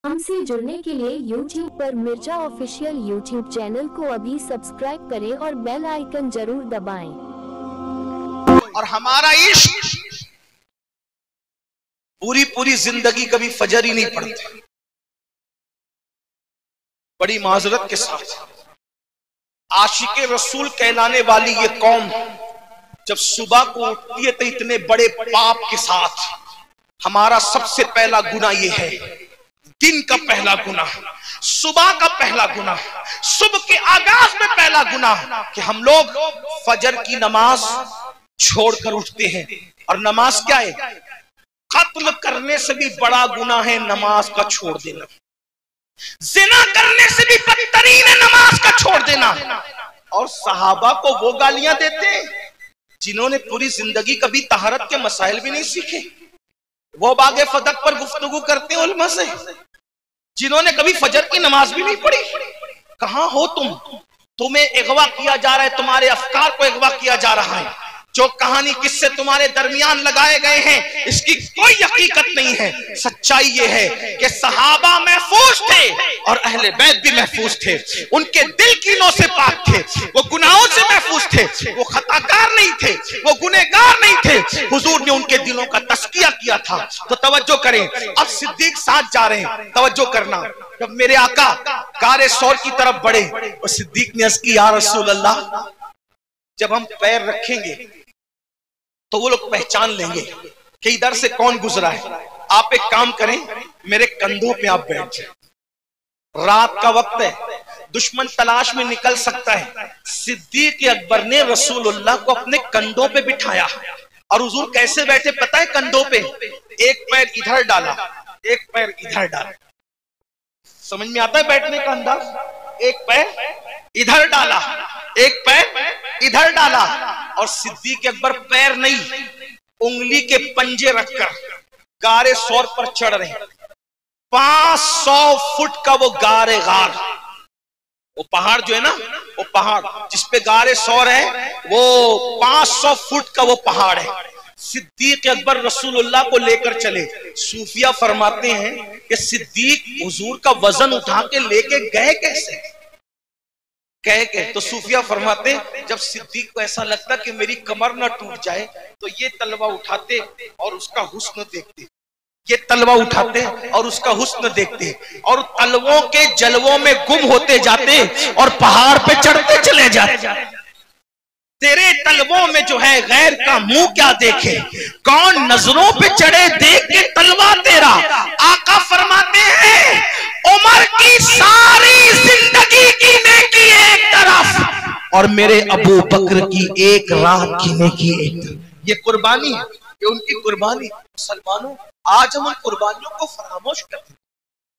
हमसे जुड़ने के लिए YouTube पर मिर्जा ऑफिशियल YouTube चैनल को अभी सब्सक्राइब करें और बेल आइकन जरूर दबाएं। और हमारा इश्क पूरी पूरी जिंदगी कभी फजर ही नहीं पड़ती। बड़ी माजरत के साथ आशिके रसूल कहलाने वाली ये कौम जब सुबह को उठती है तो इतने बड़े पाप के साथ हमारा सबसे पहला गुनाह ये है, दिन का पहला गुनाह, सुबह का पहला गुनाह, सुबह के आगाज में पहला गुनाह कि हम लोग फजर की नमाज छोड़कर उठते हैं। और नमाज क्या है? कत्ल करने से भी बड़ा गुनाह है नमाज का छोड़ देना, जिना करने से भी बदतरीन है नमाज का छोड़ देना। और सहाबा को वो गालियां देते हैं जिन्होंने पूरी जिंदगी कभी तहरत के मसाइल भी नहीं सीखे। वो बागे फदक पर गुफ्तगू करते हैं उलमा से जिन्होंने कभी फजर की नमाज भी नहीं पढ़ी। कहां हो तुम? तुम्हें अगवा किया जा रहा है, तुम्हारे अफकार को अगवा किया जा रहा है। जो कहानी किससे तुम्हारे दरमियान लगाए गए हैं इसकी कोई हकीकत नहीं है। सच्चाई ये है कि सहाबा महफूज थे और अहले बैत भी महफूज थे। उनके दिल कीनों से पाक थे, वो गुनाहों से महफूज थे, वो खताकार नहीं थे, वो गुनहगार नहीं थे। हुजूर ने उनके दिलों का तस्किया किया था। तो तवज्जो करें, अब सिद्दीक साथ जा रहे हैं, तवज्जो करना। जब मेरे आका गारे सौर की तरफ बढ़े और सिद्दीक ने अर्ज़ की, या रसूल अल्लाह, जब हम पैर रखेंगे तो वो लोग पहचान लेंगे कि इधर से कौन गुजरा है। आप एक काम करें, मेरे कंधों पे आप बैठ जाए। रात का वक्त है, दुश्मन तलाश में निकल सकता है। सिद्दीक अकबर ने रसूलुल्लाह को अपने कंधों पे बिठाया। और हुजूर कैसे बैठे पता है? कंधों पे एक पैर इधर डाला, एक पैर इधर डाला। समझ में आता है बैठने का अंदाज? एक पैर इधर डाला, एक पैर इधर डाला। और सिद्दीक अकबर पैर नहीं, उंगली के पंजे रखकर गारे सौर पर चढ़ रहे हैं। 500 फुट का वो गारे गार, वो पहाड़ जो है ना, वो पहाड़ जिसपे गारे सौर है, वो 500 फुट का वो पहाड़ है। सिद्दीक अकबर रसूलुल्लाह को लेकर चले। सूफिया फरमाते हैं कि सिद्दीक हुजूर का वजन उठा के लेके गए कैसे? कह के तो सूफिया फरमाते जब सिद्दीक को ऐसा लगता कि मेरी कमर ना टूट जाए तो ये तलवा उठाते और उसका हुस्न देखते, ये तलवा उठाते और उसका हुस्न देखते और तलवों के जलवों में गुम होते जाते और पहाड़ पे चढ़ते चले जाते। तेरे तलवों में जो है गैर का मुंह क्या देखे, कौन नजरों पे चढ़े देख के तलवा तेरा। आका फरमाते हैं उमर की सारी जिंदगी की नेकी एक तरफ और मेरे अबू बकर की एक रात की नेकी एक तरफ। ये कुर्बानी है, ये उनकी कुर्बानी। मुसलमानों, आज हम उन कुर्बानियों को फरामोश करते हैं।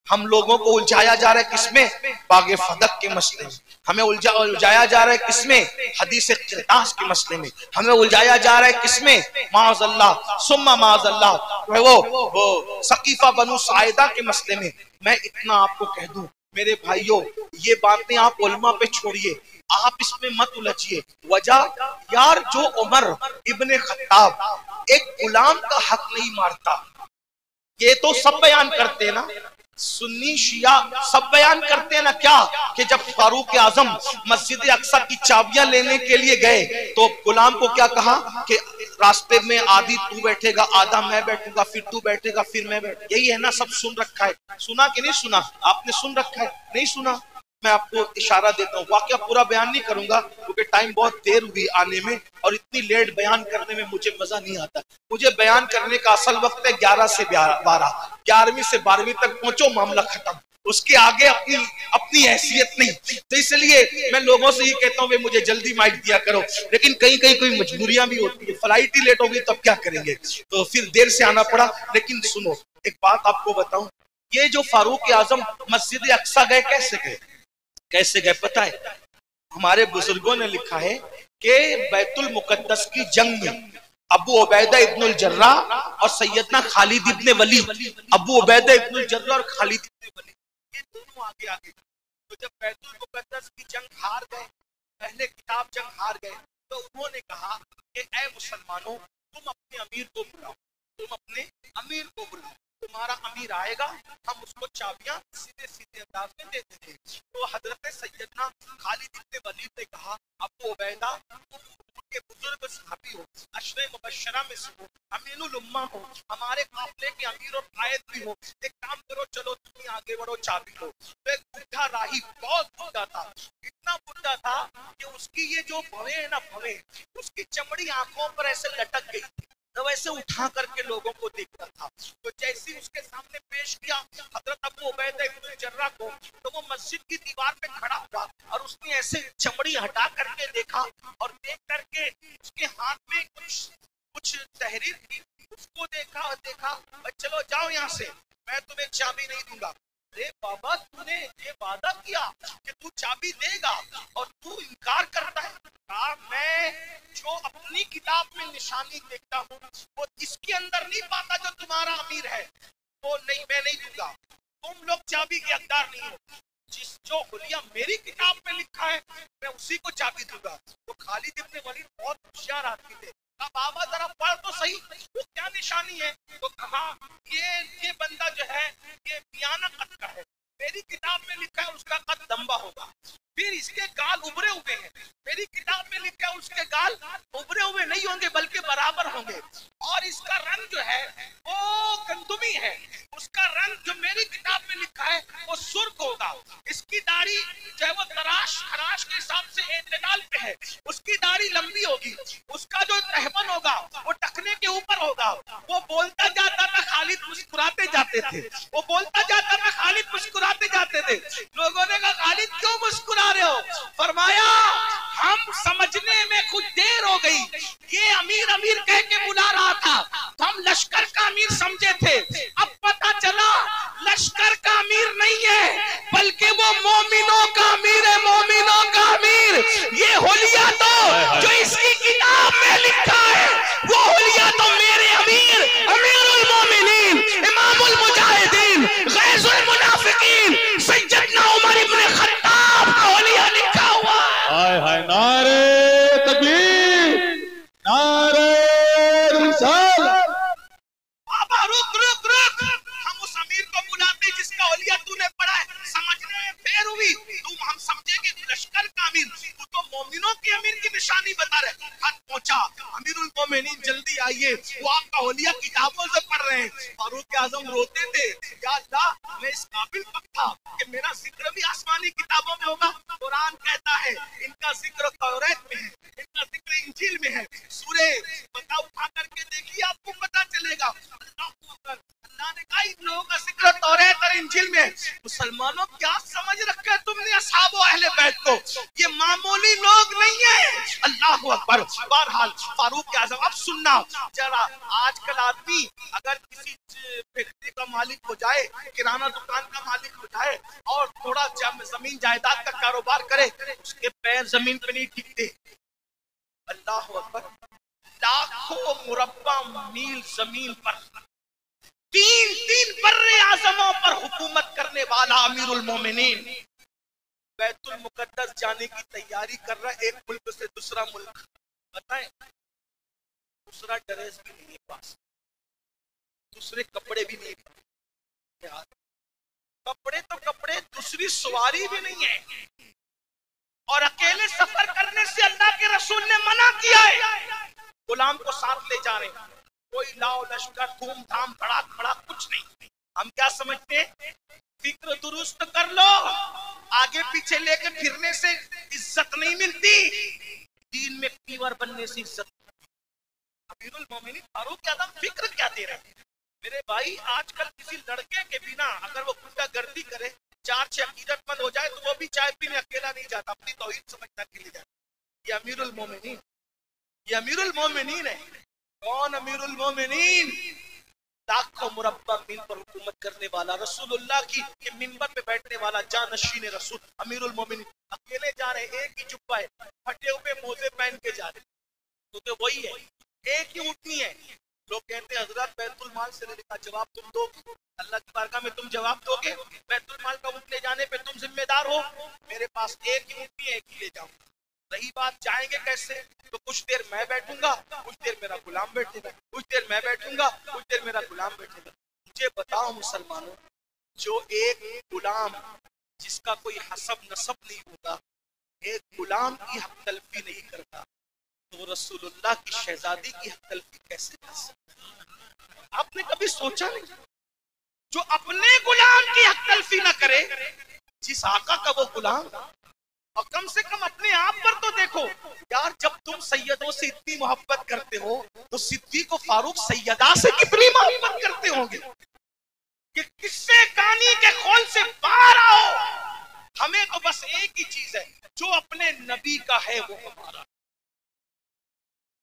हम लोगों को उलझाया जा रहा है किसमें? बागे फदक के मसले में। हमें उलझाया जा रहा है किसमें? हदीस क़िरतास के मसले में। हमें उलझाया जा रहा है किसमें? माअज़ल्लाह सुम्मा माअज़ल्लाह वो सकीफा बनु साइदा के मसले में। मैं इतना आपको कह दूं मेरे भाइयों, ये बातें आप उलमा पे छोड़िए, आप इसमें मत उलझिए। वजह यार, जो उमर इब्ने खत्ताब एक गुलाम का हक नहीं मारता, ये तो सब बयान करते हैं ना, सुन्नी शिया सब बयान करते हैं ना क्या, कि जब फारूक आजम मस्जिद अक्सा की चाबियां लेने के लिए गए तो गुलाम को क्या कहा कि रास्ते में आधी तू बैठेगा, आधा मैं बैठूंगा, फिर तू बैठेगा, फिर मैं बैठूंगा। यही है ना, सब सुन रखा है। सुना कि नहीं सुना? आपने सुन रखा है? नहीं सुना? मैं आपको इशारा देता हूँ, वाकया पूरा बयान नहीं करूंगा क्योंकि टाइम बहुत देर हुई आने में और इतनी लेट बयान करने में मुझे मजा नहीं आता। मुझे बयान करने का असल वक्त है 11 से 12, 11वीं से 12वीं तक पहुंचो, मामला खत्म। उसके आगे अपनी हैसियत नहीं। तो इसलिए मैं लोगों से ये कहता हूँ मुझे जल्दी माइक दिया करो, लेकिन कहीं कहीं कोई मजबूरियां भी होती है। फ्लाइट ही लेट होगी तो अब क्या करेंगे, तो फिर देर से आना पड़ा। लेकिन सुनो, एक बात आपको बताऊं, ये जो फारूक आजम मस्जिद अक्सा गए, कैसे गए? कैसे गए पता है? हमारे बुजुर्गों ने लिखा है कि बैतुल मुकद्दस की जंग में अबू उबैदा इब्नुल जर्रा और सैयदना खालिद इब्ने वली, अबू उबैदा इब्नुल जर्रा और खालिद इब्ने वली, ये दोनों आगे आगे। तो जब बैतुल मुकद्दस की जंग हार गए, पहले किताब जंग हार गए, तो उन्होंने कहा कि ऐ मुसलमानों, तुम अपने अमीर को बुलाओ, तुम अपने अमीर को बुलाओ। तुम्हारा अमीर आएगा, हम उसको चाबियां सीधे सीधे अंदाज में दे देंगे। तो हजरत सैयदना खालिद इब्न वलीद ने कहा, अबू उबैदा के बुजुर्ग सहाबी हो, अशरे मुबश्शरा में से हो, अमीनुल उम्मा हो, हमारे काफिले के अमीर और कायद भी हो, एक काम करो, चलो तुम ही आगे बढ़ो, चाबी लो। तो एक बुढ़ा राही, बहुत बुढ़ा था, इतना बुढ़ा था कि उसकी ये जो भवें है ना, भवें, उसकी चमड़ी आंखों पर ऐसे लटक गई थी, तो वैसे उठा करके लोगों को देखता था। तो जैसे ही उसके सामने पेश किया हजरत अबू उबैदा इब्न जर्राह को, तो वो मस्जिद की दीवार पे खड़ा हुआ और उसने ऐसे चमड़ी हटा करके देखा और देख करके उसके हाथ में कुछ तहरीर थी, उसको देखा और देखा, चलो जाओ यहाँ से, मैं तुम्हें चाबी नहीं दूंगा। अरे बाबा, तूने ये वादा किया कि तू चाबी देगा और तू इनकार करता है। मैं जो अपनी किताब में निशानी देखता हूँ वो इसके अंदर नहीं पाता जो तुम्हारा अमीर है, वो नहीं, मैं नहीं दूंगा। तुम लोग चाबी के हकदार नहीं हो, जो हुलिया मेरी किताब में लिखा है मैं उसी को चाबी दूंगा। तो खालिद इब्न वलीद बहुत होशियार आदमी थे। अब बाबा जरा पढ़ तो सही, वो क्या निशानी है? तो कहा ये बंदा जो है ये मियाना कद का है, मेरी किताब में लिखा है उसका कद लंबा होगा, फिर इसके गाल उभरे हुए हैं, मेरी किताब में लिखा है उसके गाल उभरे हुए नहीं होंगे बल्कि बराबर होंगे, और इसका रंग जो है वो गंदुमी है, उसका रंग जो मेरी किताब में लिखा है वो सुर्ख होगा, इसकी दाढ़ी जो है वो तराश खराश के हिसाब से एतदाल पे है, उसकी दाढ़ी लंबी होगी, उसका जो तहबन होगा वो टखने के ऊपर होगा। वो बोलता जाता था, खालिद मुस्कुराते जाते थे, वो बोलता जाता था, खालिद मुस्कुराते जाते थे। लोगों ने कहा खालिद क्यों मुस्कुरा रहे हो? फरमाया हम समझने में कुछ देर हो गई, ये अमीर अमीर कह के बुला रहा था तो हम लश्कर का अमीर समझे थे, अब पता चला लश्कर का अमीर नहीं है बल्कि वो मोमिनों का अमीर है, मोमिनों का अमीर। ये हुलिया तो जो इसकी किताब में लिखा है वो हुलिया तो मेरे अमीर अमीरुल मोमिनीन इमामुल मुजाहिदीन गैजुल मुनाफिकीन सैयदना उमर इब्न खत्ताब का हुलिया लिखा हुआ। हाय हाय, नारे तकबीर, नारे रिसालत। बाबा रुक रुक रुक, हम उस अमीर को बुलाते जिसका हुलिया तूने पढ़ा है, समझने में देर हुई, तुम हम समझेंगे लश्कर का अमीर, तू तो मोमिनों के अमीर की निशानी बता रहे। खत पहुंचा, अमीरुल मोमिनीन जल्दी आइए, वो आपका हुलिया किताबों से पढ़ रहे हैं। फारूक आजम रोते थे, या अल्लाह मैं इस काबिल कब था कि मेरा जिक्र भी आसमानी किताबों में होगा। कुरान कहता है इनका जिक्र तौरात में है, इनका जिक्र इंजील में है। सूरे बता उठा करके देखिए, आपको पता चलेगा। अल्लाह ने कहा इन लोगों का जिक्र तौरात और इंजील में। मुसलमानों क्या समझ रखा है तुमने असहाबो अहले बैत को? ये मामूली लोग नहीं है। अल्लाह अकबर। बहरहाल फारूक आजम, अब सुनना जरा, आजकल आदमी अगर किसी फैक्ट्री का मालिक हो जाए, किराना दुकान का मालिक हो जाए और थोड़ा जमीन जायदाद का कारोबार करे, उसके पैर जमीन पे नहीं टिकते। अल्लाह अकबर। लाखों मुरब्बा मील जमीन पर तीन बर्रे आजमों पर हुकूमत करने वाला अमीरुल मोमिनीन बैतुल मुकद्दस जाने की तैयारी कर रहा है, एक मुल्क से दूसरा मुल्क। बताएं, दूसरा ड्रेस भी नहीं पास, दूसरे कपड़े भी नहीं पास, कपड़े तो कपड़े, दूसरी सवारी भी नहीं है, और अकेले सफर करने से अल्लाह के रसूल ने मना किया है। गुलाम को साथ ले जा रहे हैं, कोई लाओ लश्कर धूमधाम भड़ाक भड़ाक कुछ नहीं। हम क्या समझते हैं, फिक्र दुरुस्त कर लो, आगे पीछे लेके फिरने से इज्जत नहीं मिलती, दीन में पीवर बनने से इज्जत। अमीरुल मोमिनीन फारूक आजम फिक्र क्या दे रहे हैं? मेरे भाई, आजकल किसी लड़के के बिना अगर वो गुंडागर्दी करे, 4-6 अकीदतमंद हो जाए, तो वो भी चाय पीने अकेला नहीं जाता, अपनी तौहीद समझना के लिए जाता। ये अमीरुल मोमिनीन, ये अमीरुल मोमिनीन है। कौन अमीरुल मोमिनीन? लाखों मुरब्बा मील पर हुकूमत करने वाला, रसूलुल्लाह की मिंबर पे बैठने वाला, जानशीन रसूल अमीरुल मोमिनीन। अकेले जा रहे, एक ही जुब्बा है, फटे हुए मोजे पहन के जा रहे, तो वही है, एक ही ऊँटनी है। लोग कहते हैं हजरत बैतुल माल से लेने का जवाब तुम दोगे, अल्लाह की बारगाह में तुम जवाब दोगे? बैतुल माल का ऊँट ले जाने पे तुम जिम्मेदार हो? मेरे पास एक ही ऊँटनी है, एक ही ले जाऊंगा। रही बात जाएंगे कैसे, तो कुछ देर मैं बैठूंगा, कुछ देर मेरा गुलाम बैठेगा, कुछ देर मैं बैठूंगा, कुछ देर मेरा गुलाम बैठेगा। मुझे बताओ मुसलमानों, जो एक गुलाम जिसका कोई हसब नसब नहीं होता, एक गुलाम की हक तलफी नहीं करता, तो वो रसूलुल्लाह की शहजादी की हक तलफी कैसे कर सकता? आपने कभी सोचा नहीं? जो अपने गुलाम की हक तलफी ना करे, जिस आका का वो गुलाम, और कम से कम अपने आप पर तो देखो यार। जब तुम सैयदों से इतनी मोहब्बत करते हो तो सिद्दीक और फारूक सैयदा से कितनी मोहब्बत करते होंगे कि किससे कानी के खोल से बाहर आओ। हमें तो बस एक ही चीज है, जो अपने नबी का है वो हमारा।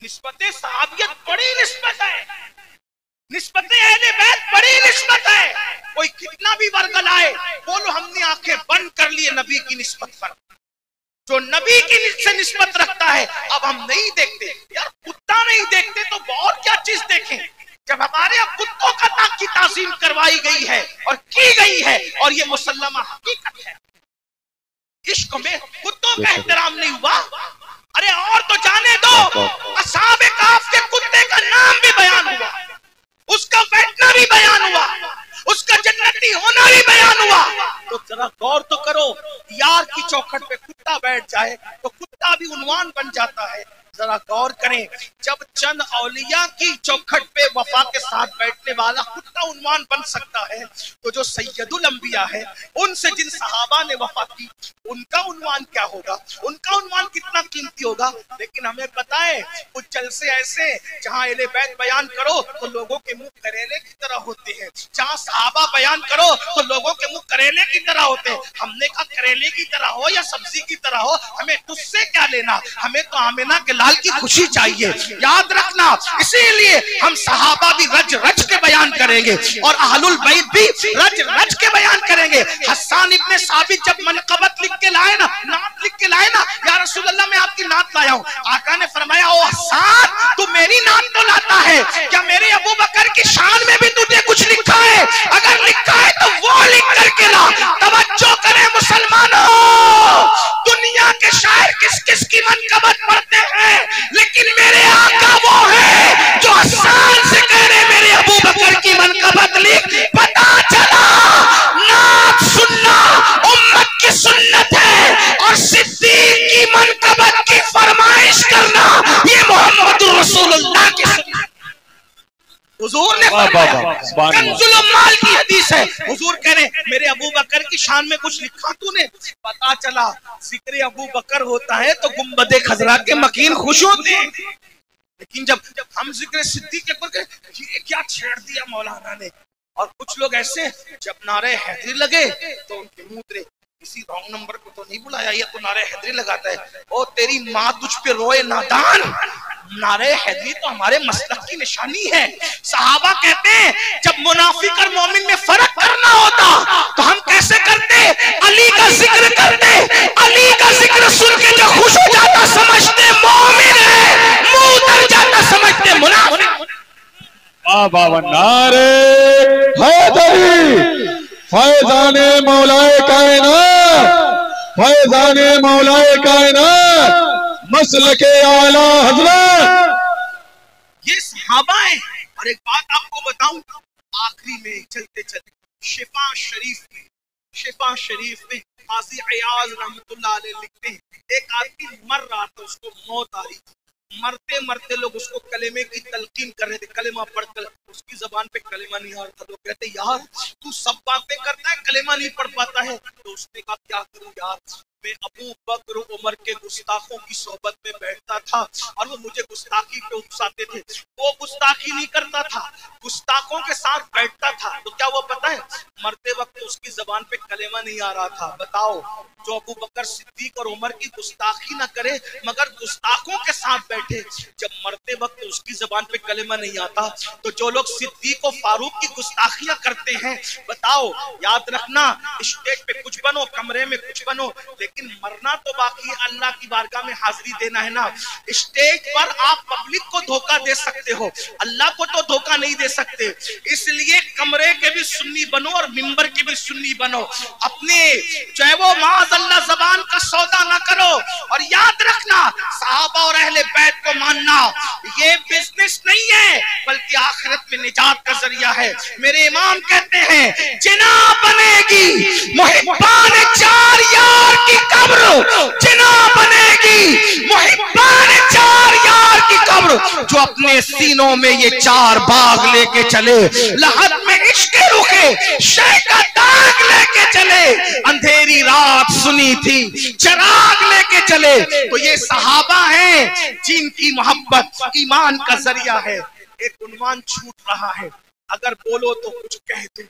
निस्बत सहाबियत बड़ी निस्बत है, निस्बत अहले बैत बड़ी निस्बत है। कोई कितना भी वर्गलाए, बोलो हमने आंखें बंद कर लिए नबी की निस्बत पर। जो नबी की से निस्बत रखता है अब हम नहीं देखते यार। कुत्ता नहीं देखते तो और क्या चीज देखें? जब हमारे अब कुत्तों का की ताज़ीम करवाई गई है और की गई है, और ये मुसल्लमा हकीकत है। इश्क में कुत्तों का एहतराम नहीं हुआ, अरे और तो जाने दो, असहाबे काफ के कुत्ते का नाम भी बयान हुआ, उसका बैठना भी बयान हुआ, उसका जन्नती होना भी बयान हुआ। तो जरा गौर तो करो, यार की चौखट पे कुत्ता बैठ जाए तो कुत्ता भी उन्वान बन जाता है। जरा गौर करें, जब चंद औलिया की चौखट पे वफा के साथ बैठने वाला कुत्ता उन्वान बन सकता है, तो जो सैयदुल अंबिया है, उनसे जिन सहाबा ने वफा की, उनका उन्वान क्या होगा? उनका उन्वान कितना कीमती होगा। लेकिन हमें पता है कुछ जलसे ऐसे जहां अहले बैत बयान करो तो लोगों के मुंह करेले की तरह होते हैं, जहां सहाबा बयान करो तो लोगों के मुंह करेले की तरह होते हैं। हमने कहा करेले की तरह हो या सब्जी की तरह हो, हमें तुझसे क्या लेना, हमें तो आमिना के लाल की खुशी चाहिए। याद रखना, इसीलिए हम सहाबा भी रज रज के बयान करेंगे और अहलुल बैत भी रज रज के बयान करेंगे। हस्सान इब्ने साबित जब मनक़बत लिख के लाए ना, नात लिख के लाए ना, या रसूल अल्लाह मैं आपकी नात लाया हूँ। आका ने फरमाया, ओ हस्सान तू मेरी नात तो लाता है, क्या मेरे अबू बकर की शान में भी तुझे कुछ लिखा है? अगर लिखा है तो वो लिख करके ला। तवज्जो करें मुसलमानों, दुनिया के शायर किस किस की मनक़बत पढ़ते हैं, लेकिन मेरे आका वो है जो हस्सान से कह रहे मेरे अबू बकर की मनक़बत लिख। पता चला नात सुनना उम्मत की सुन्नत है और सिद्दीक की मनक़बत की फरमाइश करना ये मोहम्मद रसूलुल्लाह की सुन्नत। हुजूर ने कंजुल उम्माल की हदीस है, हुजूर कह रहे मेरे अबू बकर की शान में कुछ लिखा तूने? पता चला जिक्र अबू बकर होता है तो गुंबदे खजरा के मकीन खुश होते हैं। लेकिन जब हम जिक्र सिद्दीक अकबर के, ये क्या छेड़ दिया मौलाना ने। और कुछ लोग ऐसे जब नारे हैदरी लगे तो उनके मुंह उतरे, किसी रॉन्ग नंबर को तो नहीं बुलाया, ये तो नारे हैदरी लगाता है। ओ तेरी माँ तुझ पे रोए नादान, नारे हैदरी तो हमारे मसलक की निशानी है। सहाबा कहते हैं जब मुनाफिक और मोमिन में फर्क करना होता तो हम कैसे करते? अली का जिक्र करते, अली का जिक्र सुन के जो खुश हो जाता समझते मोमिन है, मुंह उतर जाता समझते मुनाफिक। बाबा नारे हैदरी, फैजाने मौलाए कायनात, फैजाने मौलाए कायनात, मसलके आला हजरत। ये सहाबा है। और एक बात आपको बताऊं, आखिरी में चलते चलते शिफा शरीफ में काजी अयाज रहमतुल्लाह अलैह लिखते हैं, एक आदमी मर रहा था, उसको मौत आ रही थी। मरते मरते लोग उसको कलेमे की तलकीन कर रहे थे, कलेमा पढ़कर उसकी जबान पे कलेमा नहीं आ रहा था। लोग कहते यार तू सब बातें करता है, कलेमा नहीं पढ़ पाता है। तो उसने कहा क्या करूं यार, मैं अबू बकर उमर के गुस्ताखों की सोहबत में बैठता था और वो मुझे गुस्ताखी पे उकसाते थे। वो गुस्ताखी नहीं करता था, गुस्ताखों के साथ बैठता था। तो क्या वो पता है मरते वक्त उसकी जबान पे कलेमा नहीं आ रहा था। बताओ, जो अबू बकर सिद्दीक और उमर की गुस्ताखी ना करे मगर गुस्ताखों के साथ बैठे, जब मरते वक्त उसकी जबान पे कलेमा नहीं आता, तो जो लोग सिद्दीक और फारूक की गुस्ताखियां करते हैं, बताओ याद रखना, स्टेज पे कुछ बनो, कमरे में कुछ बनो, लेकिन मरना तो बाकी है, अल्लाह की बारगाह में हाजिरी देना है ना। स्टेज पर आप पब्लिक को धोखा दे सकते हो, अल्लाह को तो धोखा नहीं दे सकते। इसलिए कमरे के भी सुन्नी बनो और मिंबर के भी सुन्नी बनो। अपने चाहे वो माज माज़अल्लाह ज़बान का सौदा ना करो। और याद रखना, सहाबा और अहले बैत को मानना ये बिजनेस नहीं है, बल्कि आखिरत में निजात का जरिया है। मेरे इमाम कहते हैं, जिना बनेगी मुहिब्बान चार यार की कब्र, जिना बनेगी मुहिब्बान चार यार की कब्र, जो अपने सीनों में ये चार बाग लेके चले, लहद में इश्क रुके शय का दाग लेके चले, अंधेरी रात सुनी थी चराग लेके चले, तो ये सहाबा हैं जिनकी मोहब्बत ईमान का जरिया है। एक उन्वान छूट रहा है, अगर बोलो तो कुछ कह दो,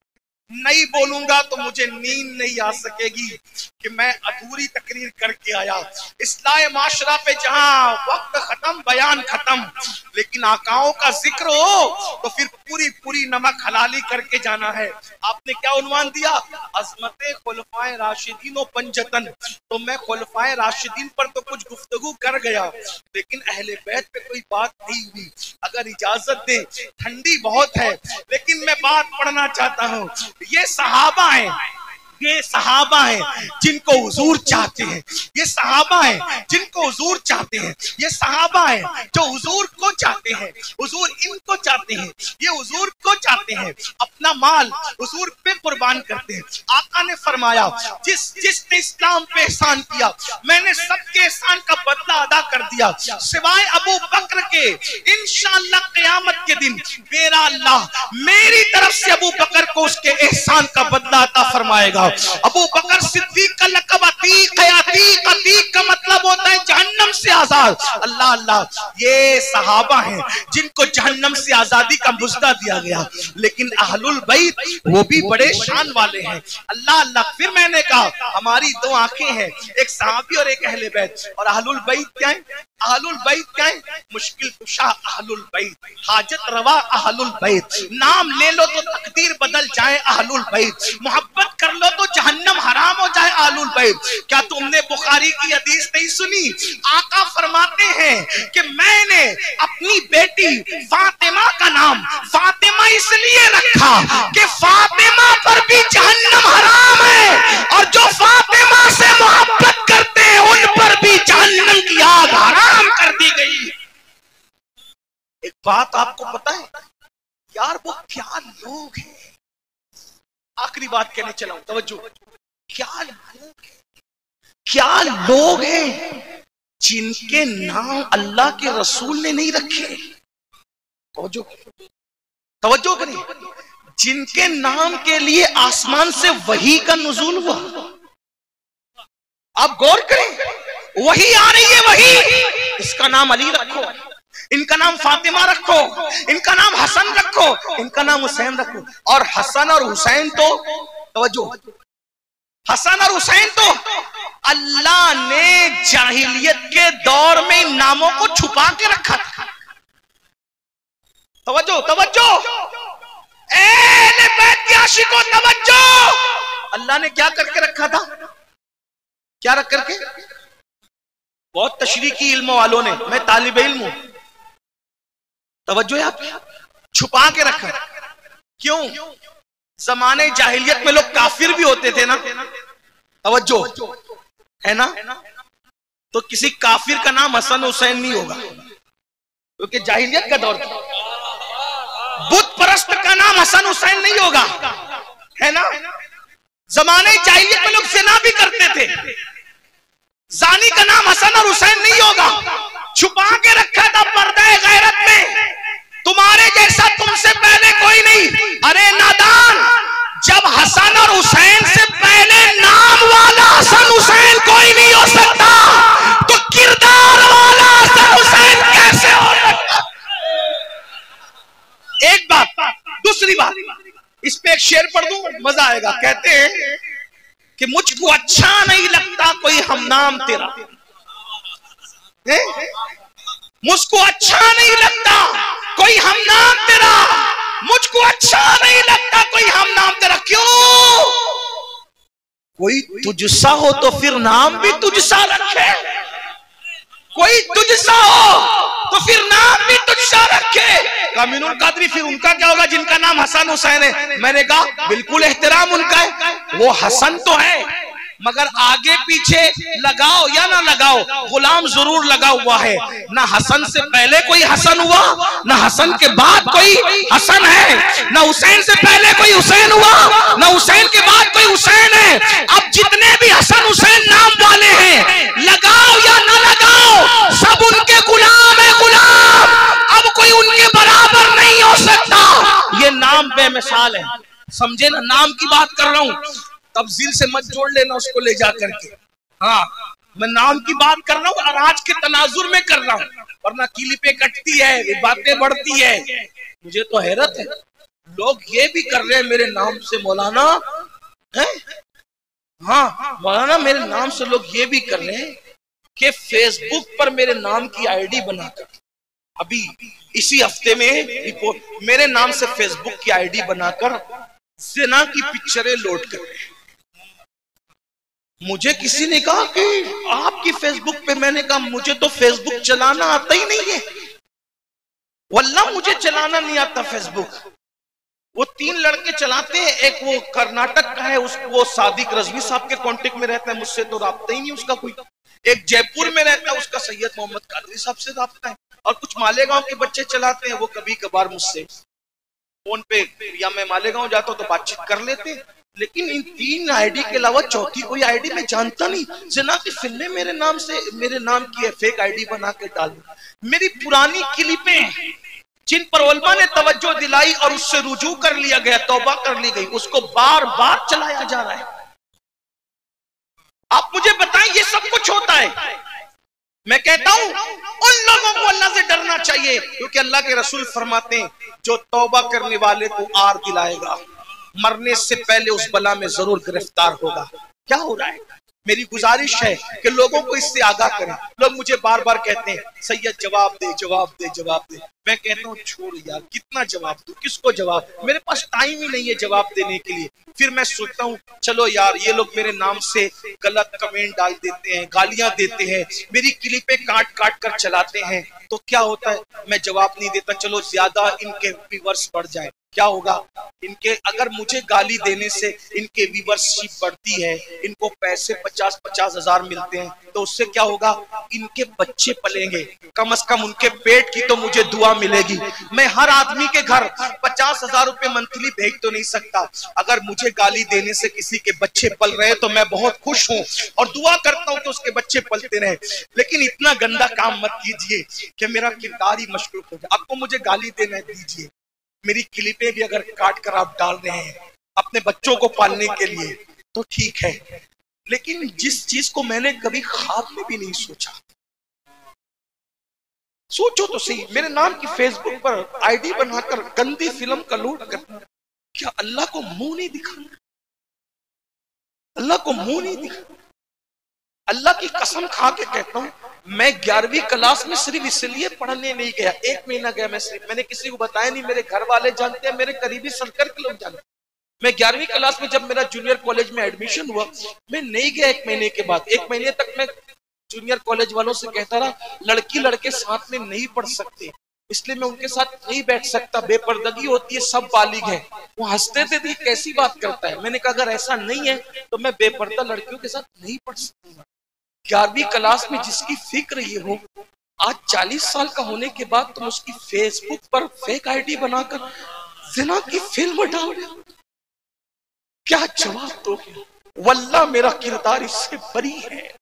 नहीं बोलूंगा तो मुझे नींद नहीं आ सकेगी कि मैं अधूरी तकरीर करके आया। इस्लाह माशरा पे जहां वक्त खत्म बयान खत्म, लेकिन आकाओं का जिक्र हो तो फिर पूरी पूरी नमक हलाली करके जाना है। आपने क्या उन्वान दिया? अज़मते खुलफाए राशिदीन व पंजतन। तो मैं खुलफाए राशिदीन पर तो कुछ गुफ्तगू कर गया, लेकिन अहले बैत पे कोई बात नहीं हुई। अगर इजाजत दे, ठंडी बहुत है लेकिन मैं बात पढ़ना चाहता हूँ। ये सहाबा हैं, ये सहाबा हैं जिनको हुजूर चाहते हैं, ये सहाबा हैं जिनको हुजूर चाहते हैं, ये सहाबा हैं जो हुजूर को चाहते हैं, हुजूर इनको चाहते हैं, ये हुजूर को चाहते हैं, अपना माल हुजूर पे कुर्बान करते हैं। आका ने फरमाया, जिसने इस्लाम पे एहसान किया मैंने सबके एहसान का बदला अदा कर दिया सिवाय अबू बकर के। इंशाअल्लाह क़यामत के दिन मेरा अल्लाह मेरी तरफ से अबू बकर को उसके एहसान का बदला अता फरमाएगा। अबू बकर सिद्दीक का लक़ब अतीक है। अतीक, अतीक का मतलब होता है जहन्नम से आजाद। अल्लाह अल्लाह, ये सहाबा हैं जिनको जहन्नम से आजादी का मुजदा दिया गया। लेकिन अहलुल बैत वो भी बड़े शान वाले हैं। अल्लाह अल्लाह, फिर मैंने कहा हमारी दो आंखें हैं, एक सहाबी और एक अहले बैत। और अहलुल बैत क्या है? अहलुल बैत क्या है? मुश्किल कुशा अहलुल बैत, हाजत रवा अहलुल बैत। नाम ले लो तो तकदीर बदल जाए अहलुल बैत, मोहब्बत कर लो तो जहन्नम हराम हो जाए अहलुल बैत। क्या तुमने बुखारी की हदीस नहीं सुनी? आका फरमाते हैं कि मैंने अपनी बेटी फातिमा का नाम फातिमा इसलिए रखा कि फातिमा पर भी जहन्नम हराम है, और जो फातिमा से मोहब्बत करते हैं उन पर भी जहन्नम की आग हराम कर दी गई। एक बात आपको पता है यार, वो क्या लोग हैं? आखिरी बात कहने चला हूं, तवज्जो। क्या लोग हैं, क्या लोग हैं जिनके नाम अल्लाह के रसूल ने नहीं रखे। तवज्जो, तवज्जो करिए, जिनके नाम के लिए आसमान से वही का नुज़ूल हुआ। आप गौर करें, वही आ रही है, वही। इसका नाम अली रखो, इनका नाम फातिमा रखो, इनका नाम हसन रखो, इनका नाम हुसैन रखो। और हसन और हुसैन तो, तवज्जो, हसन और हुसैन तो अल्लाह ने जाहिलियत के दौर में इन नामों को छुपा के रखा था। तवज्जो, तवज्जो, अहले बैत के आशिकों तवज्जो। अल्लाह ने क्या करके रखा था? क्या रख करके? बहुत तशरीह की इल्म वालों ने, मैं तालिब इल्म हूं, तवज्जो है आप, छुपा के रखा। क्यों? जमाने जाहिलियत में लोग काफिर भी होते थे ना, तवज्जो है ना, तो किसी काफिर का नाम हसन हुसैन नहीं होगा, क्योंकि जाहिलियत का दौर था। बुत परस्त का नाम हसन हुसैन नहीं होगा, है ना। जमाने जाहिलियत में लोग ज़िना भी करते थे, जानी का नाम हसन और हुसैन नहीं होगा, छुपा के रखा था पर्दे गैरत में। तुम्हारे जैसा तुमसे पहले कोई नहीं। अरे नादान, जब हसन और हुसैन से पहले नाम वाला हसन हुसैन कोई नहीं हो सकता, तो किरदार वाला हसन हुसैन कैसे हो सकता? एक बात। दूसरी बात, इस पे एक शेर पढ़ दूं, मजा आएगा। कहते हैं कि मुझको अच्छा नहीं लगता कोई हमनाम तेरा, मुझको अच्छा नहीं लगता कोई हमनाम तेरा, मुझको अच्छा नहीं लगता कोई हमनाम तेरा। क्यों? कोई तुझसा हो तो फिर नाम भी तुझसा रखे, कोई तुझसा हो तो फिर नाम भी तुझसा रखे। कामिनुल कादरी, फिर उनका क्या होगा जिनका नाम हसन हुसैन है? मैंने कहा बिल्कुल एहतराम उनका है, वो हसन तो है मगर आगे पीछे लगाओ या ना लगाओ, गुलाम जरूर लगा हुआ है। ना हसन से पहले कोई हसन हुआ, ना हसन के बाद कोई हसन है, ना हुसैन से पहले कोई हुसैन हुआ, ना हुसैन के बाद कोई हुसैन है। अब जितने भी हसन हुसैन नाम वाले हैं, लगाओ या ना लगाओ, सब उनके गुलाम है, गुलाम। अब कोई उनके बराबर नहीं हो सकता। ये नाम बेमिसाल है, समझे ना, नाम की बात कर रहा हूं, तफजील से मत जोड़ लेना उसको ले जा करके। हाँ, मैं नाम की बात कर रहा हूँ और आज के तनाजुर में कर रहा हूँ, वरना किलिपे कटती है, बातें बढ़ती है। मुझे तो हैरत है, लोग ये भी कर रहे हैं मेरे नाम से मौलाना है। हाँ मौलाना, मेरे नाम से लोग ये भी कर रहे हैं कि फेसबुक पर मेरे नाम की आईडी बनाकर, अभी इसी हफ्ते में रिपोर्ट, मेरे नाम से फेसबुक की आईडी बनाकर ज़िना की पिक्चरें लोड कर रहे हैं। मुझे किसी ने कहा कि आपकी फेसबुक पे, मैंने कहा मुझे तो फेसबुक चलाना आता ही नहीं है, वल्लाह मुझे चलाना नहीं आता फेसबुक। वो 3 लड़के चलाते हैं, एक वो कर्नाटक का है, उसको सादिक रजवी साहब के कांटेक्ट में रहता है, मुझसे तो राब्ता ही नहीं उसका कोई। एक जयपुर में रहता है, उसका सैयद मोहम्मद कादरी साहब से राब्ता है। और कुछ मालेगांव के बच्चे चलाते हैं, वो कभी कभार मुझसे फोन पे, या मैं मालेगांव जाता हूं तो बातचीत कर लेते हैं। लेकिन इन 3 आईडी के अलावा चौथी कोई आईडी मैं जानता नहीं। जना की फिल्में मेरे नाम से, मेरे नाम की फेक आईडी बना के डाल, मेरी पुरानी क्लिपें जिन पर उलमा ने तवज्जो दिलाई और उससे रुजू कर लिया गया, तौबा कर ली गई, उसको बार बार चलाया जा रहा है। आप मुझे बताएं, ये सब कुछ होता है। मैं कहता हूं उन लोगों को अल्लाह से डरना चाहिए, क्योंकि अल्लाह के रसूल फरमाते हैं, जो तौबा करने वाले को आर दिलाएगा, मरने से पहले उस बला में जरूर गिरफ्तार होगा। क्या हो रहा है? मेरी गुजारिश है कि लोगों को इससे आगाह करें। लोग मुझे बार बार कहते हैं, सैयद जवाब दे, जवाब दे, जवाब दे। मैं कहता हूँ छोड़ यार, कितना जवाब दूं, किसको जवाब, मेरे पास टाइम ही नहीं है जवाब देने के लिए। फिर मैं सोचता हूँ चलो यार, ये लोग मेरे नाम से गलत कमेंट डाल देते हैं, गालियां देते हैं, मेरी क्लिपें काट काट कर चलाते हैं, तो क्या होता है, मैं जवाब नहीं देता, चलो ज्यादा इनके व्यूअर्स बढ़ जाए। क्या होगा, इनके अगर मुझे गाली देने से इनके व्यूअरशिप बढ़ती है, इनको पैसे 50-50 हजार मिलते हैं, तो उससे क्या होगा, इनके बच्चे पलेंगे, कम से कम उनके पेट की तो मुझे दुआ मिलेगी। मैं हर आदमी के घर 50,000 रुपए मंथली भेज तो नहीं सकता। अगर मुझे गाली देने से किसी के बच्चे पल रहे तो मैं बहुत खुश हूँ और दुआ करता हूँ कि उसके बच्चे पलते रहे। लेकिन इतना गंदा काम मत कीजिए कि मेरा किरदार ही मशकूक हो जाए। आपको मुझे गाली देने दीजिए, मेरी क्लिपें भी अगर काट कर आप डाल रहे हैं अपने बच्चों को पालने के लिए तो ठीक है, लेकिन जिस चीज को मैंने कभी ख्वाब में भी नहीं सोचा, सोचो तो सही, मेरे नाम की फेसबुक पर आईडी बनाकर गंदी फिल्म का लोड करना, क्या अल्लाह को मुंह नहीं दिखाना? अल्लाह को मुंह नहीं दिखाना? अल्लाह की कसम खा के कहता हूं, मैं 11वीं क्लास में सिर्फ इसलिए पढ़ने नहीं गया, 1 महीना गया मैं सिर्फ, मैंने किसी को बताया नहीं, मेरे घर वाले जानते हैं, मेरे करीबी सर्कल के लोग जानते हैं। मैं 11वीं क्लास में जब मेरा जूनियर कॉलेज में एडमिशन हुआ, मैं नहीं गया 1 महीने के बाद। 1 महीने तक मैं जूनियर कॉलेज वालों से कहता रहा, लड़की लड़के साथ में नहीं पढ़ सकते, इसलिए मैं उनके साथ नहीं बैठ सकता, बेपर्दगी होती है, सब बालिग है। वो हंसते थे, तो कैसी बात करता है। मैंने कहा अगर ऐसा नहीं है तो मैं बेपर्दा लड़कियों के साथ नहीं पढ़ सकता। 11वीं क्लास में जिसकी फिक्र ये हो, आज 40 साल का होने के बाद तुम उसकी फेसबुक पर फेक आईडी बनाकर ज़िना की फिल्म डाल रहे हो, क्या जवाब दोगे? वल्लाह मेरा किरदार इससे बरी है।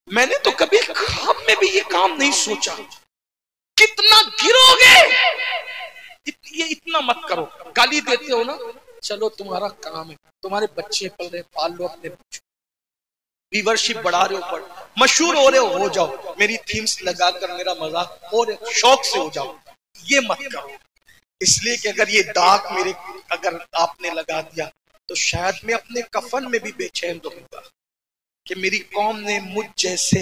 मैंने तो कभी ख्वाब में भी ये काम नहीं सोचा। कितना गिरोगे, ये इतना मत करो। गाली देते हो ना, चलो तुम्हारा काम है, तुम्हारे बच्चे पल रहे, पाल लो अपने बच्चों, व्यूअरशिप बढ़ा रहे हो, मशहूर हो रहे हो जाओ, मेरी थीम्स लगाकर मेरा मजाक हो रहे, शौक से हो जाओ, ये मत करो। इसलिए कि अगर ये दाग मेरे, अगर आपने लगा दिया तो शायद मैं अपने कफन में भी बेचैन रहूंगा कि मेरी कौम ने मुझ जैसे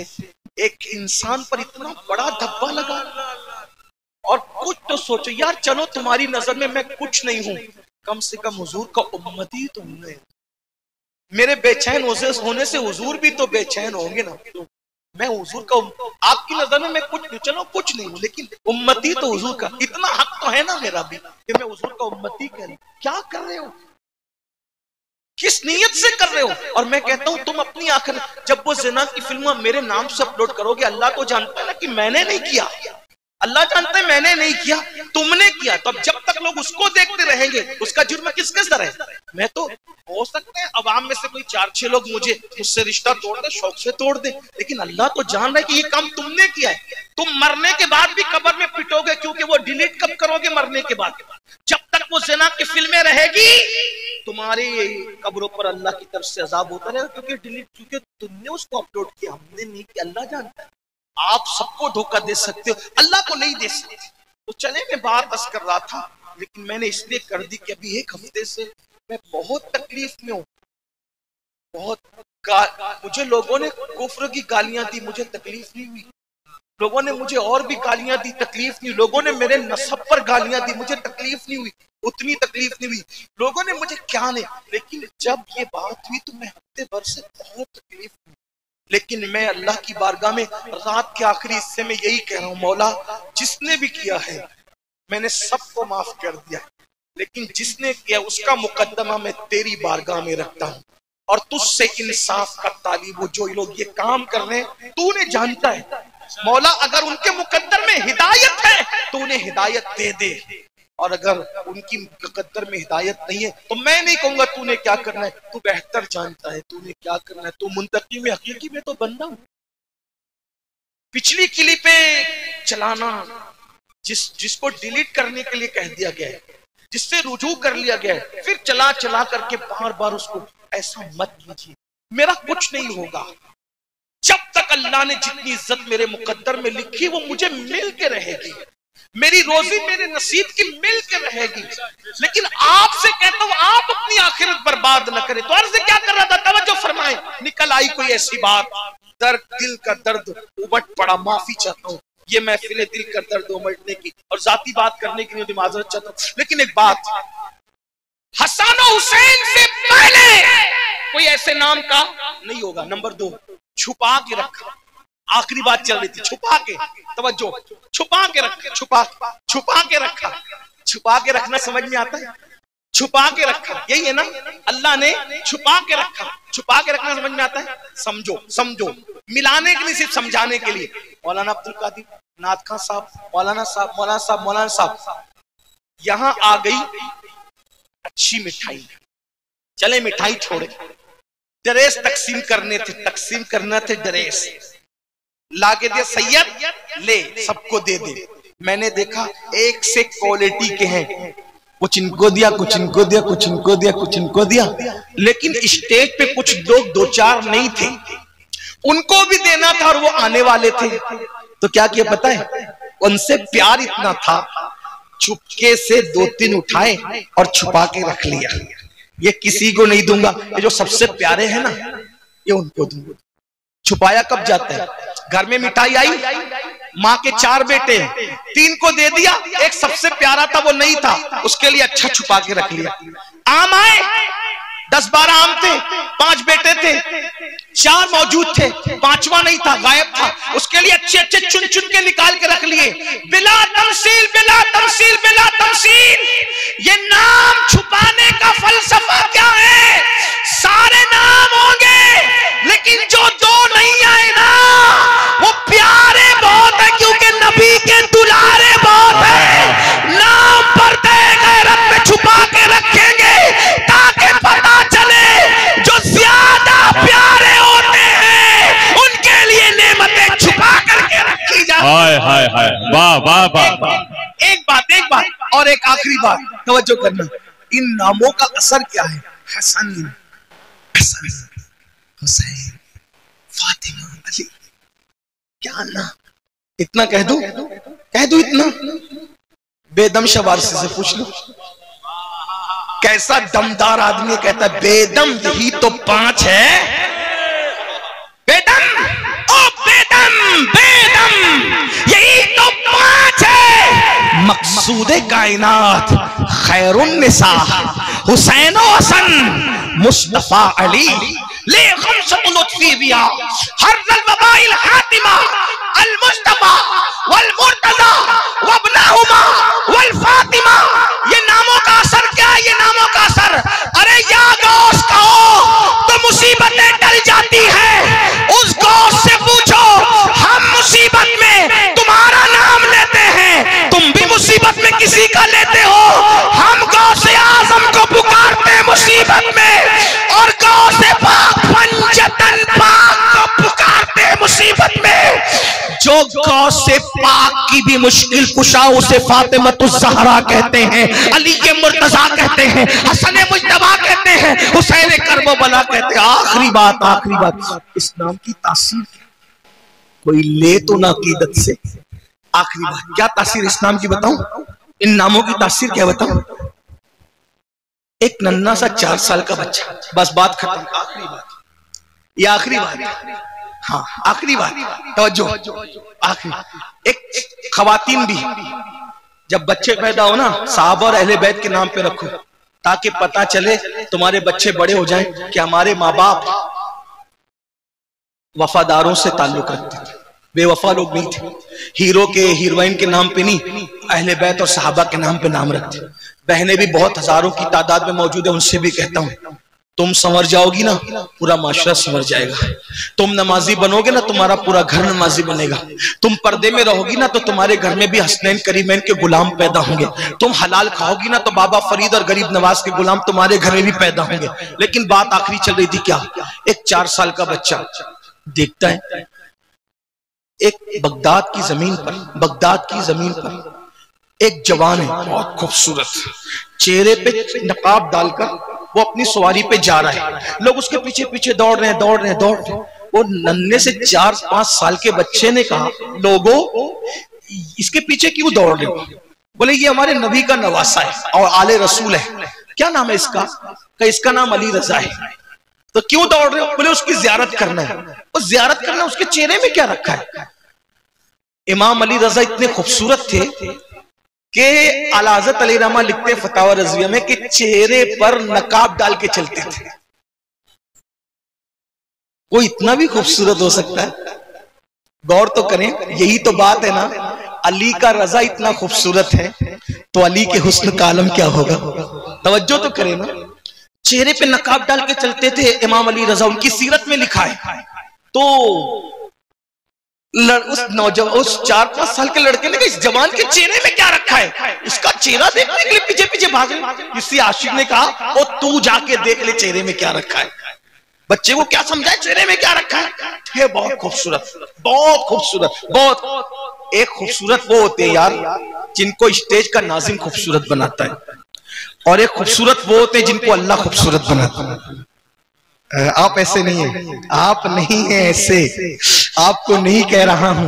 एक इंसान पर इतना बड़ा धब्बा लगा। और कुछ तो सोचो यार, चलो तुम्हारी नजर में मैं कुछ नहीं हूं, कम से कम हुजूर का उम्मती तो हूं। मेरे बेचैन होने से हुजूर भी तो बेचैन होंगे ना। तो मैं हुजूर का, आपकी नजर में मैं कुछ नहीं, चलो कुछ नहीं हूं, लेकिन उम्मती तो हुजूर का, इतना हक तो है ना मेरा भी कि मैं हुजूर का उम्मती कह रही। क्या कर रहे हो? किस नीयत से कर रहे हो? और मैं कहता हूं तुम अपनी आखिर, जब वो जिना की फिल्म मेरे नाम से अपलोड करोगे, अल्लाह तो जानता है ना कि मैंने नहीं किया, अल्लाह जानता है मैंने नहीं किया, तुमने किया। तो अब जब तक लोग उसको देखते रहेंगे, उसका जुर्म किसके सर है? मैं तो हो सकता है अवाम में से कोई 4-6 लोग मुझसे रिश्ता तोड़ दे, शौक से तोड़ दे, लेकिन अल्लाह तो जान रहा है कि ये काम तुमने किया है। तुम मरने के बाद भी कब्र में पिटोगे, क्योंकि वो डिलीट कब करोगे? मरने के बाद। जब तक वो ज़िना की फिल्में रहेगी, तुम्हारी कब्रों पर अल्लाह की तरफ से अजाब होता रहेगा, क्योंकि तुमने उसको अपलोड किया, हमने नहीं किया। अल्लाह जानता है। आप सबको धोखा दे सकते हो, अल्लाह को नहीं दे सकते। तो चले, मैं बात बस कर रहा था, लेकिन मैंने इसलिए कर दी कि अभी 1 हफ्ते से मैं बहुत तकलीफ में हूँ। मुझे लोगों ने कुफ्र की गालियां दी, मुझे तकलीफ नहीं हुई। लोगों ने मुझे और भी गालियां दी, तकलीफ नहीं। लोगों ने मेरे नसब पर गालियां दी, मुझे तकलीफ नहीं हुई, उतनी तकलीफ नहीं हुई। लोगों ने मुझे क्या नहीं, लेकिन जब ये बात हुई तो मैं हफ्ते भर से बहुत तकलीफ हुई। लेकिन मैं अल्लाह की बारगाह में रात के आखिरी हिस्से में यही कह रहा हूँ, मौला जिसने भी किया है मैंने सबको माफ कर दिया, लेकिन जिसने किया उसका मुकद्दमा मैं तेरी बारगाह में रखता हूँ, और तुझसे इंसाफ का तालिब। जो लोग ये काम कर रहे हैं तूने जानता है मौला, अगर उनके मुकद्दर में हिदायत है तो उन्हें हिदायत दे दे, और अगर उनकी मुकद्दर में हिदायत नहीं है तो मैं नहीं कहूंगा तूने क्या करना है, तू बेहतर जानता है तूने क्या करना है। तू मुंतकी में हकीकी में तो बंदा हूं। पिछली क्लिपें चलाना, जिसको डिलीट करने के लिए कह दिया गया है, जिससे रुजू कर लिया गया है, फिर चला करके बार बार उसको, ऐसा मत कीजिए। मेरा कुछ नहीं होगा जब तक अल्लाह ने जितनी इज्जत मेरे मुकद्दर में लिखी वो मुझे मिल के रहेगी, मेरी रोजी मेरे नसीब की मिल के रहेगी। लेकिन आपसे कहता हूं आप अपनी आखिरत बर्बाद न करें। तो अर्ज क्या कर रहा था, तवज्जो फरमाएं। निकल आई कोई ऐसी बात, दर्द दिल का दर्द उमट पड़ा, माफी चाहता हूँ। ये महफिल दिल का दर्द उमटने की और जाती बात करने की नहीं, माजरत चाहता हूँ। लेकिन एक बात, हसन और हुसैन से पहले कोई ऐसे नाम का नहीं होगा। नंबर 2, छुपा के रखा। आखिरी बात चल रही थी, छुपा के, तवज्जो, छुपा के रखा, छुपा के रखा। छुपा के रखना समझ में आता है? छुपा के रखा, यही है ना? अल्लाह ने छुपा के रखा। छुपा के रखना समझ में आता है? समझो, मिलाने के लिए, सिर्फ समझाने के लिए। मौलाना अब्दुल कादिर नाथ खान साहब, मौलाना साहब यहां आ गई अच्छी मिठाई। चले मिठाई छोड़े, ड्रेस तकसीम करना थे ड्रेस लाके दे, सैयद ले सबको दे दे। मैंने देखा एक से क्वालिटी के हैं, कुछ इनको दिया, कुछ इनको दिया, कुछ इनको दिया, कुछ इनको दिया। लेकिन स्टेज पे कुछ लोग 2-4 नहीं थे, उनको भी देना था और वो आने वाले थे। तो क्या किया पता है? उनसे प्यार इतना था, चुपके से 2-3 उठाए और छुपा के रख लिया। ये किसी को नहीं दूंगा, ये जो सबसे प्यारे हैं ना, ये उनको दूंगा। छुपाया कब जाता है? घर में मिठाई आई, माँ के 4 बेटे, 3 को दे दिया, एक सबसे प्यारा था वो नहीं था, उसके लिए अच्छा छुपा के रख लिया। आम आए, 10-12 आम थे, 5 बेटे थे, 4 मौजूद थे, 5वां नहीं था, गायब था, उसके लिए अच्छे चुन के निकाल के रख लिए। बिला तमसील, बिला तमसील, बिला तमसील। ये नाम छुपाने का फलसफा क्या है? सारे नाम होंगे, लेकिन जो 2 नहीं आए ना, वो प्यारे बहुत है, क्योंकि नबी के दुलारे बहुत है। नाम पढ़ते गैरत में छुपा के रखेंगे ताकि पता चले जो ज्यादा प्यारे होते हैं उनके लिए नेमतें छुपा करके रखी जाती हैं। हाय हाय हाय, वाह वाह वाह। एक बात और एक आखिरी बात, तवज्जो करना। इन नामों का असर क्या है? हसन, हुसैन, फातिमा, अली, क्या ना, इतना कह दो इतना। बेदम शवारसी से पूछ लो, कैसा दमदार आदमी कहता है बेदम, यही तो 5 है। बेदम, ओ बेदम, यही तो 5 है। मकसूदे कायनात खैरुन निसा, हुसैन और हसन, मुस्तफा अली, ले खमसतुन लुत्फी बिया, हर वबाइल हातिमा, अल मुस्तफा वल मुर्तजा वब्नहुमा वल फातिमा। ये नामों का असर क्या है? ये नामों का असर, अरे या गौस कहो तो मुसीबतें टल जाती है। उस गौस से पूछो, हम मुसीबत में तुम्हारा नाम लेते हैं, तुम भी मुसीबत में किसी का लेते हो। हम गौसे आजम को पुकारते हैं मुसीबत में, और गौसे पाक पंचतन पाक को पुकारते हैं मुसीबत में। जो गौसे पाक की भी मुश्किल कुशा उसे फातिमतुज़ ज़हरा कहते हैं, अली के मुर्तजा कहते हैं, हसन मुज्तबा कहते हैं, हुसैन करबला कहते हैं। आखिरी बात, इस नाम की तासीर कोई ले तो ना अकीदत से। आखिरी बात, क्या तासीर इस नाम की बताऊं? इन नामों की तासीर क्या बताऊं? एक नन्ना सा 4 साल का बच्चा, बस बात खत्म। आखिरी बात, ये आखिरी बात, हाँ आखिरी बात, तवज्जो। आखिरी, एक खवातीन भी जब बच्चे पैदा हो ना, साहबा और अहले बैत के नाम पे रखो, ताकि पता चले तुम्हारे बच्चे बड़े हो जाएं कि हमारे माँ बाप वफादारों से ताल्लुक रखते थे, बेवफा लोग नहीं थे। हीरो के हीरोइन के नाम पे नहीं, अहले बैत और सहाबा के नाम पे नाम रखते। बहनें भी बहुत हजारों की तादाद में मौजूद है, उनसे भी कहता हूं, तुम संवर जाओगी ना, पूरा माशरा संवर जाएगा। तुम नमाजी बनोगे ना, तुम्हारा पूरा घर नमाजी बनेगा। तुम पर्दे में रहोगी ना, तो तुम्हारे घर में भी हसनैन करीमैन के गुलाम पैदा होंगे। तुम हलाल खाओगी ना, तो बाबा फरीद और गरीब नवाज के गुलाम तुम्हारे घर में भी पैदा होंगे। लेकिन बात आखिरी चल रही थी क्या? एक 4 साल का बच्चा देखता है एक बगदाद की जमीन पर एक जवान है, बहुत खूबसूरत, चेहरे पे नकाब डालकर वो अपनी सवारी पे जा रहा है। लोग उसके पीछे पीछे दौड़ रहे हैं। वो नन्हे से 4-5 साल के बच्चे ने कहा, लोगों इसके पीछे क्यों दौड़ रहे हो? बोले ये हमारे नबी का नवासा है और आले रसूल है। क्या नाम है इसका? इसका नाम अली रजा है। तो क्यों दौड़ रहे हो? बोले उसकी ज़ियारत करना है। वो ज़ियारत करना, उसके चेहरे में क्या रखा है? इमाम अली रजा इतने खूबसूरत थे कि आला हज़रत अली रहमा लिखते फतावा रज़विया में कि चेहरे पर नकाब डाल के चलते थे। वो इतना भी खूबसूरत हो सकता है? गौर तो करें, यही तो बात है ना। अली का रजा इतना खूबसूरत है तो अली के हुस्न का आलम क्या होगा? तवज्जो तो करें ना। चेहरे पे नकाब डाल के चलते थे इमाम अली रजा, उनकी सीरत में लिखा है। तो उस नौजवान, उस 4-5 साल के लड़के ने कहा, इस जवान के चेहरे में क्या रखा है? इसका चेहरा देखने के लिए पीछे पीछे भाग रहे। किसी आशिक ने कहा, ओ तू जाके देख ले चेहरे में क्या रखा है। बच्चे को क्या समझाए चेहरे में क्या रखा है? बहुत खूबसूरत, बहुत खूबसूरत, बहुत। एक खूबसूरत वो होते हैं यार जिनको स्टेज का नाज़िम खूबसूरत बनाता है, और एक खूबसूरत वो होते हैं जिनको अल्लाह खूबसूरत बनाता है। आप ऐसे नहीं है, आप नहीं है ऐसे, आपको नहीं कह रहा हूं।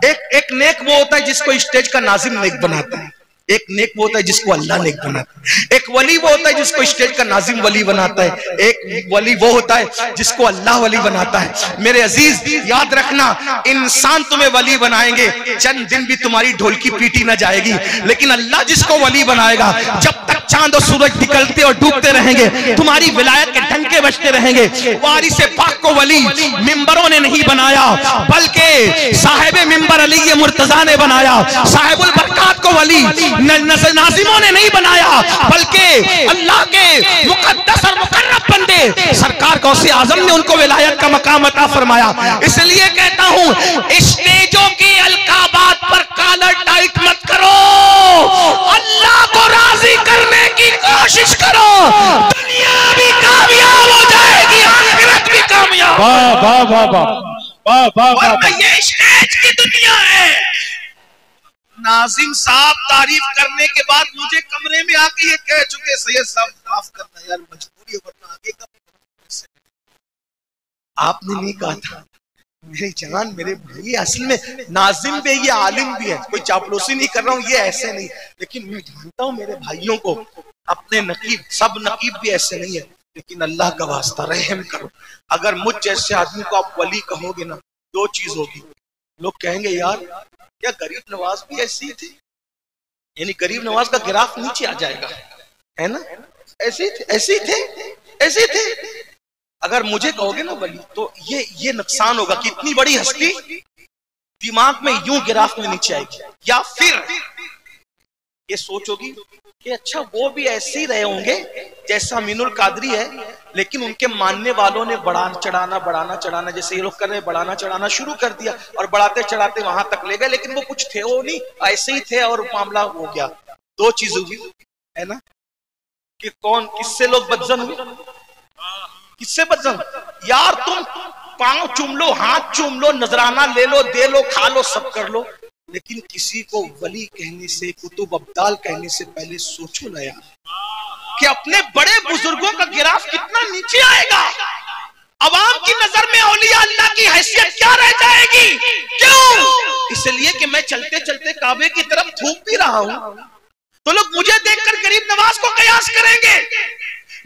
एक नेक वो होता है जिसको स्टेज का नाज़िम नेक बनाता है। एक नेक वो होता है जिसको अल्लाह नेक बनाता है। एक वली वो होता है जिसको स्टेज का नाज़िम वली बनाता है। एक वली वो होता है जिसको अल्लाह वली बनाता है। मेरे अजीज याद रखना, इंसान तुम्हें वली बनाएंगे, चंद दिन भी तुम्हारी ढोलकी पीटी ना जाएगी, लेकिन अल्लाह जिसको वली बनाएगा, जब तक चांद और सूरज निकलते और डूबते रहेंगे, तुम्हारी विलायत के डंके बजते रहेंगे। वारिसे पाक को वली मिंबरों ने नहीं बनाया, बल्कि साहिबे मिंबर अली मुर्तजा ने बनाया। साहिबुल बरकात को वली नाज़िमों ने नहीं बनाया, बल्कि अल्लाह के मुकद्दस और मुकर्रब बंदे सरकार गौसे आजम ने उनको विलायत का मकाम अता फरमाया। इसलिए कहता हूं, स्टेजों की अलकाबात पर कॉलर टाइट मत करो, अल्लाह को राजी करने की कोशिश करो। दुनिया भी कामयाब हो जाएगी, आखिरत भी कामयाब। वाह वाह वाह वाह वाह वाह। ये स्टेज की दुनिया है। नाज़िम साहब तारीफ करने के बाद मुझे कमरे में आके ये कह चुके, सैयद साहब माफ करना यार, मजबूरी है, वरना आगे का आपने नहीं कहा था। मेरे जान, मेरे भाई, असल में नाज़िम भी ये आलिम भी है, कोई चापलूसी नहीं कर रहा हूँ, ये ऐसे नहीं, लेकिन मैं जानता हूँ मेरे भाइयों को, अपने नकीब, सब नकीब भी ऐसे नहीं है, लेकिन अल्लाह का वास्ता रहम करो। अगर मुझ जैसे आदमी को आप वली कहोगे ना, 2 चीज होगी। लोग कहेंगे यार क्या गरीब नवाज भी ऐसी थे, यानी गरीब नवाज का गिराफ नीचे आ जाएगा, है ना? ऐसे थे। अगर मुझे कहोगे ना वली, तो ये नुकसान होगा कि इतनी बड़ी हस्ती दिमाग में यूं गिराफ में नीचे आएगी, या फिर ये सोचोगी कि अच्छा वो भी ऐसे ही रहे होंगे जैसा अमीनुल कादरी है, लेकिन उनके मानने वालों ने बढ़ाना चढ़ाना जैसे ये लोग कर रहे हैं, बढ़ाना चढ़ाना शुरू कर दिया और बढ़ाते चढ़ाते वहां तक ले गए, लेकिन वो कुछ थे वो नहीं, ऐसे ही थे और मामला हो गया। दो चीज हुई है ना कि कौन किससे लोग बदजन हुए, किससे बदजन? यार तुम पांव चूम लो, हाथ चूम लो, नजराना ले लो, दे लो, खा लो, सब कर लो, लेकिन किसी को वली कहने से, कुतुब अब्दाल कहने से पहले सोचो ना यार कि अपने बड़े बुजुर्गों का गिराफ कितना नीचे आएगा। अवाम की नजर में औलिया अल्लाह की हैसियत क्या रह जाएगी? क्यों? इसलिए कि मैं चलते चलते काबे की तरफ थूक भी रहा हूं तो लोग मुझे देखकर गरीब नवाज को कयास करेंगे।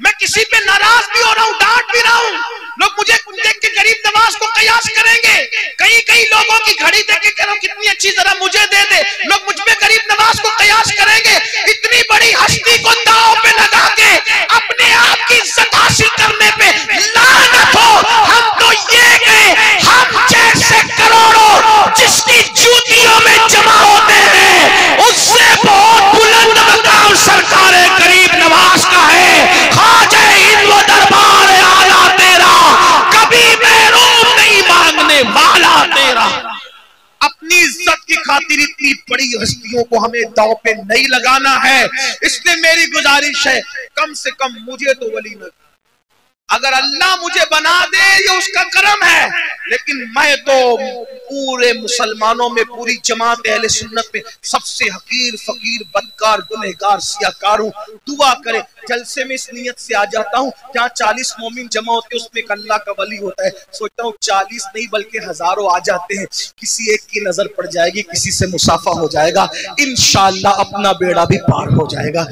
मैं किसी पे नाराज भी हो रहा हूं, डांट भी रहा हूं, लोग मुझे देख के गरीब नवाज को कयास करेंगे। कई लोगों की घड़ी देख के कह रहा हूं कितनी अच्छी, जरा मुझे दे दे, लोग मुझ पे गरीब नवाज को कयास करेंगे। इतनी बड़ी हस्ती को दांव पे लगा के अपने आप की इज्जत हासिल करने पे लानत हो। हम तो ये गए, हम जैसे करोड़ों जिसकी जूतियों में जमा होते हैं, उससे बहुत बुलंद मकाम सरकारे गरीब नवाज का है। ख्वाजा हिंद व दरबार आला तेरा, कभी महरूम नहीं मांगने वाला तेरा। अपनी इज्जत की खातिर इतनी बड़ी हस्तियों को हमें दांव पे नहीं लगाना है। इसलिए मेरी गुजारिश है कम से कम मुझे तो वली न, अगर अल्लाह मुझे बना दे ये उसका करम है, लेकिन मैं तो पूरे मुसलमानों में, पूरी जमात अहले सुन्नत में सबसे हकीर, फकीर, बदकार, गुनहगार, सियाकार हूं। दुआ करे जलसे में इस नियत से आ जाता हूं जहां 40 मोमिन जमा होते हैं, उसमें एक अल्लाह का वली होता है। सोचता हूं 40 नहीं बल्कि हजारों आ जाते हैं, किसी एक की नजर पड़ जाएगी, किसी से मुसाफा हो जाएगा, इंशाअल्लाह अपना बेड़ा भी पार हो जाएगा।